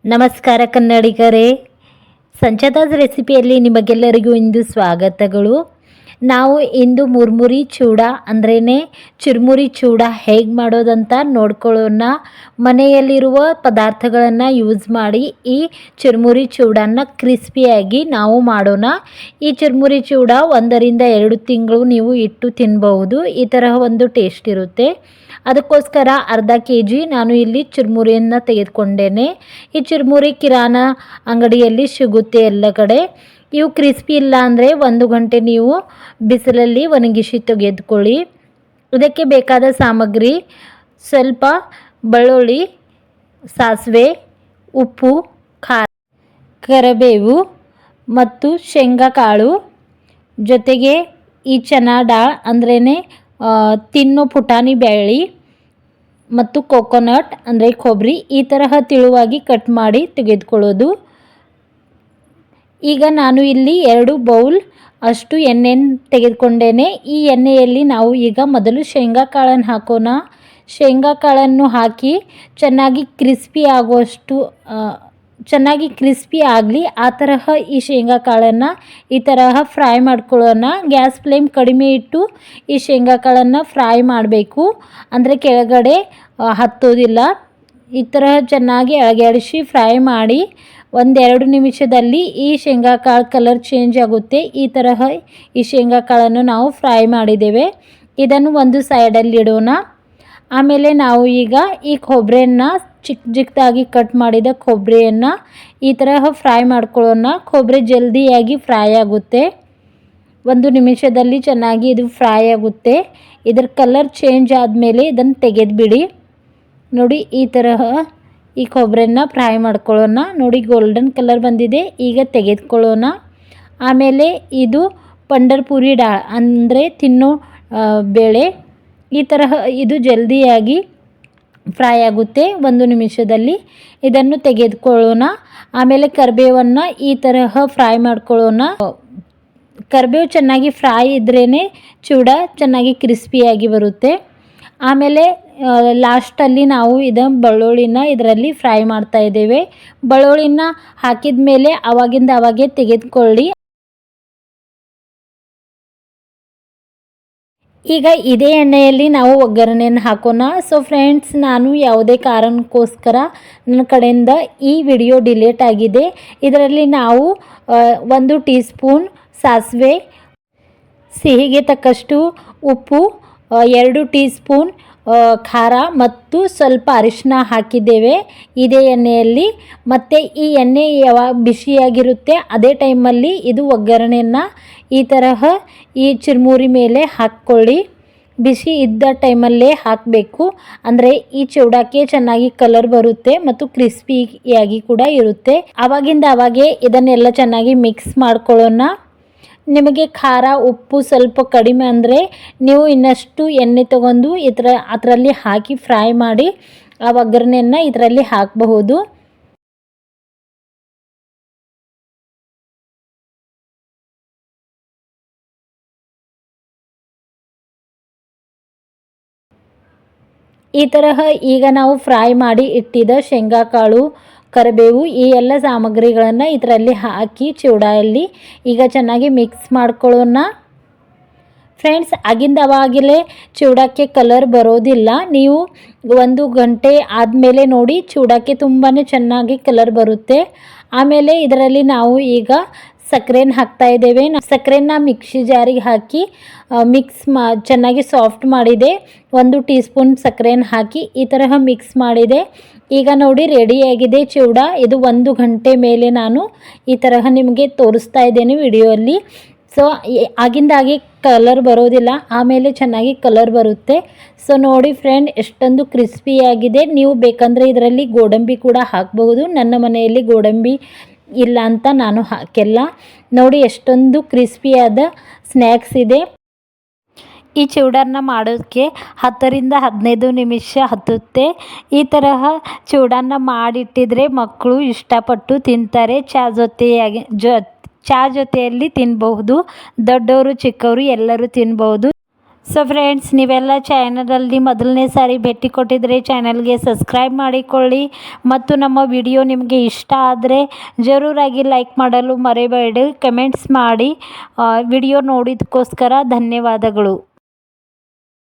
ನಮಸ್ಕಾರ ಕನ್ನಡಿಗರೇ, ಸಂಚತಾಸ್ ರೆಸಿಪಿಯಲ್ಲಿ ನಿಮಗೆಲ್ಲರಿಗೂ ಇಂದು ಸ್ವಾಗತಗಳು. ನಾವು ಇಂದು ಮುರ್ಮುರಿ ಚೂಡ ಅಂದ್ರೇ ಚುರುಮುರಿ ಚೂಡ ಹೇಗೆ ಮಾಡೋದಂತ ನೋಡ್ಕೊಳ್ಳೋಣ. ಮನೆಯಲ್ಲಿರುವ ಪದಾರ್ಥಗಳನ್ನು ಯೂಸ್ ಮಾಡಿ ಈ ಚುರುಮುರಿ ಚೂಡನ್ನು ಕ್ರಿಸ್ಪಿಯಾಗಿ ನಾವು ಮಾಡೋಣ. ಈ ಚುರುಮುರಿ ಚೂಡ 1 2 ತಿಂಗಳು ನೀವು ಇಟ್ಟು ತಿನ್ನಬಹುದು. ಈ ತರಹ ಒಂದು ಟೇಸ್ಟ್ ಇರುತ್ತೆ. ಅದಕ್ಕೋಸ್ಕರ ಅರ್ಧ kg ನಾನು ಇಲ್ಲಿ ಚುರುಮುರಿಯನ್ನು ತೆಗೆದುಕೊಂಡೇನೆ. ಈ ಚುರುಮುರಿ ಕಿರಾಣ ಅಂಗಡಿಯಲ್ಲಿ ಸಿಗುತ್ತೆ ಎಲ್ಲ ಕಡೆ. ಇವು ಕ್ರಿಸ್ಪಿ ಇಲ್ಲ ಅಂದರೆ 1 ಗಂಟೆ ನೀವು ಬಿಸಿಲಲ್ಲಿ ಒಣಗಿಸಿ ತೆಗೆದುಕೊಳ್ಳಿ. ಇದಕ್ಕೆ ಬೇಕಾದ ಸಾಮಗ್ರಿ ಸ್ವಲ್ಪ ಬೆಳ್ಳುಳ್ಳಿ, ಸಾಸಿವೆ, ಉಪ್ಪು, ಖಾರ, ಕರಿಬೇವು ಮತ್ತು ಶೇಂಗಾ ಕಾಳು, ಜೊತೆಗೆ ಈ ಚನಾ ಡಾಳ್ ಅಂದ್ರೇ ತಿನ್ನೋ ಪುಟಾಣಿ ಬ್ಯಾಳಿ ಮತ್ತು ಕೋಕೋನಟ್ ಅಂದರೆ ಕೊಬ್ಬರಿ ಈ ತರಹ ತಿಳುವಾಗಿ ಕಟ್ ಮಾಡಿ ತೆಗೆದುಕೊಳ್ಳೋದು. ಈಗ ನಾನು ಇಲ್ಲಿ 2 ಬೌಲ್ ಅಷ್ಟು ಎಣ್ಣೆಯನ್ನು ತೆಗೆದುಕೊಂಡೇನೆ. ಈ ಎಣ್ಣೆಯಲ್ಲಿ ನಾವು ಈಗ ಮೊದಲು ಶೇಂಗಾ ಕಾಳನ್ನು ಹಾಕೋಣ. ಶೇಂಗಾ ಕಾಳನ್ನು ಹಾಕಿ ಚೆನ್ನಾಗಿ ಕ್ರಿಸ್ಪಿ ಆಗುವಷ್ಟು ಚೆನ್ನಾಗಿ ಕ್ರಿಸ್ಪಿ ಆಗಲಿ ಆ ತರಹ ಈ ಶೇಂಗಾ ಕಾಳನ್ನು ಈ ತರಹ ಫ್ರೈ ಮಾಡ್ಕೊಳ್ಳೋಣ. ಗ್ಯಾಸ್ ಫ್ಲೇಮ್ ಕಡಿಮೆ ಇಟ್ಟು ಈ ಶೇಂಗಾ ಕಾಳನ್ನು ಫ್ರೈ ಮಾಡಬೇಕು, ಅಂದರೆ ಕೆಳಗಡೆ ಹತ್ತೋದಿಲ್ಲ. ಈ ತರಹ ಚೆನ್ನಾಗಿ ಅಳಗ್ಯಾಡಿಸಿ ಫ್ರೈ ಮಾಡಿ 1-2 ನಿಮಿಷದಲ್ಲಿ ಈ ಶೇಂಗಾ ಕಾಳು ಕಲರ್ ಚೇಂಜ್ ಆಗುತ್ತೆ. ಈ ತರಹ ಈ ಶೇಂಗಾ ಕಾಳನ್ನು ನಾವು ಫ್ರೈ ಮಾಡಿದ್ದೇವೆ. ಇದನ್ನು ಒಂದು ಸೈಡಲ್ಲಿ ಇಡೋಣ. ಆಮೇಲೆ ನಾವು ಈಗ ಈ ಕೊಬ್ಬರಿಯನ್ನು ಚಿಕ್ಕದಾಗಿ ಕಟ್ ಮಾಡಿದ ಕೊಬ್ಬರಿಯನ್ನು ಈ ತರಹ ಫ್ರೈ ಮಾಡ್ಕೊಳ್ಳೋಣ. ಕೊಬ್ಬರಿ ಜಲ್ದಿಯಾಗಿ ಫ್ರೈ ಆಗುತ್ತೆ. 1 ನಿಮಿಷದಲ್ಲಿ ಚೆನ್ನಾಗಿ ಇದು ಫ್ರೈ ಆಗುತ್ತೆ. ಇದರ ಕಲರ್ ಚೇಂಜ್ ಆದಮೇಲೆ ಇದನ್ನು ತೆಗೆದುಬಿಡಿ. ನೋಡಿ ಈ ತರಹ ಈ ಕೊಬ್ಬರಿಯನ್ನು ಫ್ರೈ ಮಾಡ್ಕೊಳ್ಳೋಣ. ನೋಡಿ ಗೋಲ್ಡನ್ ಕಲರ್ ಬಂದಿದೆ. ಈಗ ತೆಗೆದುಕೊಳ್ಳೋಣ. ಆಮೇಲೆ ಇದು ಪಂಡರ್ಪುರಿ ಡಾಳ್ ಅಂದರೆ ತಿನ್ನೋ ಬೇಳೆ. ಈ ತರಹ ಇದು ಜಲ್ದಿಯಾಗಿ ಫ್ರೈ ಆಗುತ್ತೆ 1 ನಿಮಿಷದಲ್ಲಿ. ಇದನ್ನು ತೆಗೆದುಕೊಳ್ಳೋಣ. ಆಮೇಲೆ ಕರಿಬೇವನ್ನು ಈ ತರಹ ಫ್ರೈ ಮಾಡ್ಕೊಳ್ಳೋಣ. ಕರಿಬೇವು ಚೆನ್ನಾಗಿ ಫ್ರೈ ಇದ್ರೇ ಚೂಡ ಚೆನ್ನಾಗಿ ಕ್ರಿಸ್ಪಿಯಾಗಿ ಬರುತ್ತೆ. ಆಮೇಲೆ ಲಾಸ್ಟಲ್ಲಿ ನಾವು ಬೆಳ್ಳುಳ್ಳಿನ ಇದರಲ್ಲಿ ಫ್ರೈ ಮಾಡ್ತಾ ಇದ್ದೇವೆ. ಬೆಳ್ಳುಳ್ಳಿನ ಹಾಕಿದ ಮೇಲೆ ಅವಾಗಿಂದ ಅವಾಗೆ ತೆಗೆದುಕೊಳ್ಳಿ. ಈಗ ಇದೇ ಎಣ್ಣೆಯಲ್ಲಿ ನಾವು ಒಗ್ಗರಣೆಯನ್ನು ಹಾಕೋಣ. ಸೊ ಫ್ರೆಂಡ್ಸ್, ನಾನು ಯಾವುದೇ ಕಾರಣಕ್ಕೋಸ್ಕರ ನನ್ನ ಕಡೆಯಿಂದ ಈ ವಿಡಿಯೋ ಡಿಲೀಟ್ ಆಗಿದೆ. ಇದರಲ್ಲಿ ನಾವು 1 ಟೀ ಸ್ಪೂನ್ ಸಾಸಿವೆ, ಸಿಹಿಗೆ ತಕ್ಕಷ್ಟು ಉಪ್ಪು, 2 ಟೀ ಸ್ಪೂನ್ ಖಾರ ಮತ್ತು ಸ್ವಲ್ಪ ಅರಿಶಿನ ಹಾಕಿದ್ದೇವೆ ಇದೇ ಎಣ್ಣೆಯಲ್ಲಿ. ಮತ್ತು ಈ ಎಣ್ಣೆ ಯಾವಾಗ ಬಿಸಿಯಾಗಿರುತ್ತೆ ಅದೇ ಟೈಮಲ್ಲಿ ಇದು ಒಗ್ಗರಣೆಯನ್ನು ಈ ತರಹ ಈ ಚುರುಮುರಿ ಮೇಲೆ ಹಾಕ್ಕೊಳ್ಳಿ. ಬಿಸಿ ಇದ್ದ ಟೈಮಲ್ಲೇ ಹಾಕಬೇಕು, ಅಂದರೆ ಈ ಚೂಡಕ್ಕೆ ಚೆನ್ನಾಗಿ ಕಲರ್ ಬರುತ್ತೆ ಮತ್ತು ಕ್ರಿಸ್ಪಿಯಾಗಿ ಕೂಡ ಇರುತ್ತೆ. ಆವಾಗಿಂದ ಅವಾಗೆ ಇದನ್ನೆಲ್ಲ ಚೆನ್ನಾಗಿ ಮಿಕ್ಸ್ ಮಾಡ್ಕೊಳ್ಳೋಣ. ನಿಮಗೆ ಖಾರ ಉಪ್ಪು ಸ್ವಲ್ಪ ಕಡಿಮೆ ಅಂದರೆ ನೀವು ಇನ್ನಷ್ಟು ಎಣ್ಣೆ ತಗೊಂಡು ಅದರಲ್ಲಿ ಹಾಕಿ ಫ್ರೈ ಮಾಡಿ ಆ ಒಗ್ಗರಣೆಯನ್ನು ಇದರಲ್ಲಿ ಹಾಕಬಹುದು. ಈ ತರಹ ಈಗ ನಾವು ಫ್ರೈ ಮಾಡಿ ಇಟ್ಟಿದ್ದ ಶೇಂಗಾ ಕಾಳು, ಕರಿಬೇವು ಈ ಎಲ್ಲ ಸಾಮಗ್ರಿಗಳನ್ನು ಇದರಲ್ಲಿ ಹಾಕಿ ಚೂಡಲ್ಲಿ ಈಗ ಚೆನ್ನಾಗಿ ಮಿಕ್ಸ್ ಮಾಡ್ಕೊಳ್ಳೋಣ. ಫ್ರೆಂಡ್ಸ್, ಆಗಿಂದ ಅವಾಗಲೇ ಚೂಡಕ್ಕೆ ಕಲರ್ ಬರೋದಿಲ್ಲ. ನೀವು 1 ಗಂಟೆ ಆದಮೇಲೆ ನೋಡಿ ಚೂಡಕ್ಕೆ ತುಂಬಾ ಚೆನ್ನಾಗಿ ಕಲರ್ ಬರುತ್ತೆ. ಆಮೇಲೆ ಇದರಲ್ಲಿ ನಾವು ಈಗ ಸಕ್ಕರೆನ ಹಾಕ್ತಾ ಇದ್ದೇವೆ. ಸಕ್ಕರೆನ ಮಿಕ್ಸಿ ಜಾರಿಗೆ ಹಾಕಿ ಚೆನ್ನಾಗಿ ಸಾಫ್ಟ್ ಮಾಡಿದೆ. 1 ಟೀ ಸ್ಪೂನ್ ಸಕ್ಕರೆನ ಹಾಕಿ ಈ ತರಹ ಮಿಕ್ಸ್ ಮಾಡಿದೆ. ಈಗ ನೋಡಿ ರೆಡಿಯಾಗಿದೆ ಚೂಡ. ಇದು 1 ಗಂಟೆ ಮೇಲೆ ನಾನು ಈ ತರಹ ನಿಮಗೆ ತೋರಿಸ್ತಾ ಇದ್ದೇನೆ ವಿಡಿಯೋಲ್ಲಿ. ಸೊ ಆಗಿಂದಾಗೆ ಕಲರ್ ಬರೋದಿಲ್ಲ, ಆಮೇಲೆ ಚೆನ್ನಾಗಿ ಕಲರ್ ಬರುತ್ತೆ. ಸೊ ನೋಡಿ ಫ್ರೆಂಡ್, ಎಷ್ಟೊಂದು ಕ್ರಿಸ್ಪಿಯಾಗಿದೆ. ನೀವು ಬೇಕಂದರೆ ಇದರಲ್ಲಿ ಗೋಡಂಬಿ ಕೂಡ ಹಾಕಬಹುದು. ನನ್ನ ಮನೆಯಲ್ಲಿ ಗೋಡಂಬಿ ಇಲ್ಲ ಅಂತ ನಾನು ಹಾಕಿಲ್ಲ. ನೋಡಿ ಎಷ್ಟೊಂದು ಕ್ರಿಸ್ಪಿಯಾದ ಸ್ನ್ಯಾಕ್ಸ್ ಇದೆ. ಈ ಚೂಡನ್ನು ಮಾಡೋದಕ್ಕೆ 10ರಿಂದ 15 ನಿಮಿಷ ಹತ್ತುತ್ತೆ. ಈ ತರಹ ಚೂಡನ್ನು ಮಾಡಿಟ್ಟಿದ್ರೆ ಮಕ್ಕಳು ಇಷ್ಟಪಟ್ಟು ತಿಂತಾರೆ. ಚಾ ಜೊತೆಯಲ್ಲಿ ತಿನ್ನಬಹುದು. ದೊಡ್ಡವರು ಚಿಕ್ಕವರು ಎಲ್ಲರೂ ತಿನ್ಬಹುದು. ಸೊ ಫ್ರೆಂಡ್ಸ್, ನೀವೆಲ್ಲ ಚಾನಲಲ್ಲಿ ಮೊದಲನೇ ಸಾರಿ ಭೇಟಿ ಕೊಟ್ಟಿದ್ರೆ ಚಾನಲ್ಗೆ ಸಬ್ಸ್ಕ್ರೈಬ್ ಮಾಡಿಕೊಳ್ಳಿ ಮತ್ತು ನಮ್ಮ ವಿಡಿಯೋ ನಿಮಗೆ ಇಷ್ಟ ಆದರೆ ಜರೂರಾಗಿ ಲೈಕ್ ಮಾಡಲು ಮರೆಯಬೇಡಿ. ಕಮೆಂಟ್ಸ್ ಮಾಡಿ. ವಿಡಿಯೋ ನೋಡಿದ್ದಕ್ಕೋಸ್ಕರ ಧನ್ಯವಾದಗಳು.